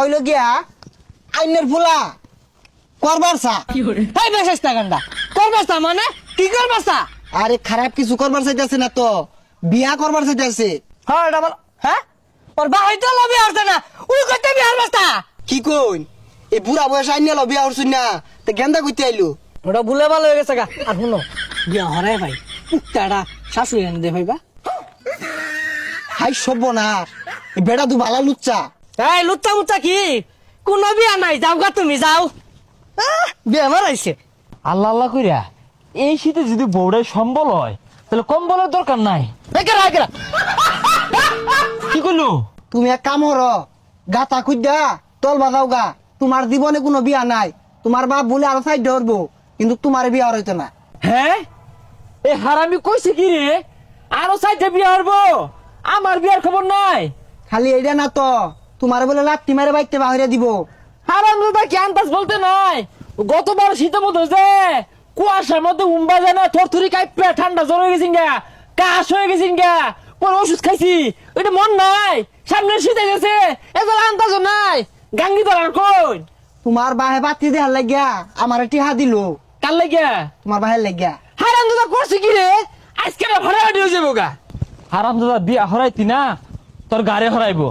হইলো গিয়া আইনের ফুলা করবার চা তাই বেশ গান্ডা করবাস মানে কি করবাস? আরে খারাপ কিছু করবার চাইতেছে না তো, বিয়া করবার চাইতেছে। হ্যাঁ এটা বল। হ্যাঁ ওর ভাই তো লবি আসছে না, উই করতে বিয়ার বাস্তা। কি কইন এই বুড়া বয়স আইনে বিয়া করছুন না, তে গেন্দা কইতে আইলো। ওটা ভুলে ভালো হয়ে গেছে গা। আর শুনো বিয়া হরাই ভাই পুত্তাটা শাশুড়ি এনে দে ভাইবা। হাই সভ্য না, বেড়া তু ভালা লুচ্চা। এই লুচ্চা মুচ্চা কি, কোনো বিয়া নাই, যাও গা তুমি যাও। বিয়া মারাইছে আল্লাহ আল্লাহ কইরা এই শীতে যদি বউড়াই সম্বল হয় তাহলে কম্বলের দরকার নাই। কি করলো? তুমি এক কাম হর, গাতা খুঁজা তল বাজাও গা। তোমার জীবনে কোনো বিয়া নাই, তোমার বাপ বলে আরো সাইড ধরবো, কিন্তু তোমার বিয়া হইতো না। হ্যাঁ এ হারামি কইছে কি রে, আরো সাইডে বিয়া হবো? আমার বিয়ার খবর নাই। খালি এইটা না তো, তোমার বলে লাঠি মারে বাইতে বাহিরে দিব। হারাম দাদা কি আন্দাজ বলতে নাই, গতবার শীতের মধ্যে যে কুয়াশার মধ্যে উম্বা যায় না, থরথরি কাইপে ঠান্ডা জ্বর হয়ে গেছিন গা, কাশ হয়ে গেছিন গা, পরে ওষুধ খাইছি। ওইটা মন নাই, সামনে শীতে গেছে, এবার আন্দাজ নাই। গাঙ্গি দলার কই তোমার বাহে বাতি দেহার লাগিয়া আমার টিহা দিল। কার লাগিয়া? তোমার বাহের লাগিয়া। হারাম দাদা করছে কি রে, আজকে ভাড়া হয়ে যাবো গা। হারাম দাদা বিয়া হরাইতি না, তোর গাড়ি হরাইবো।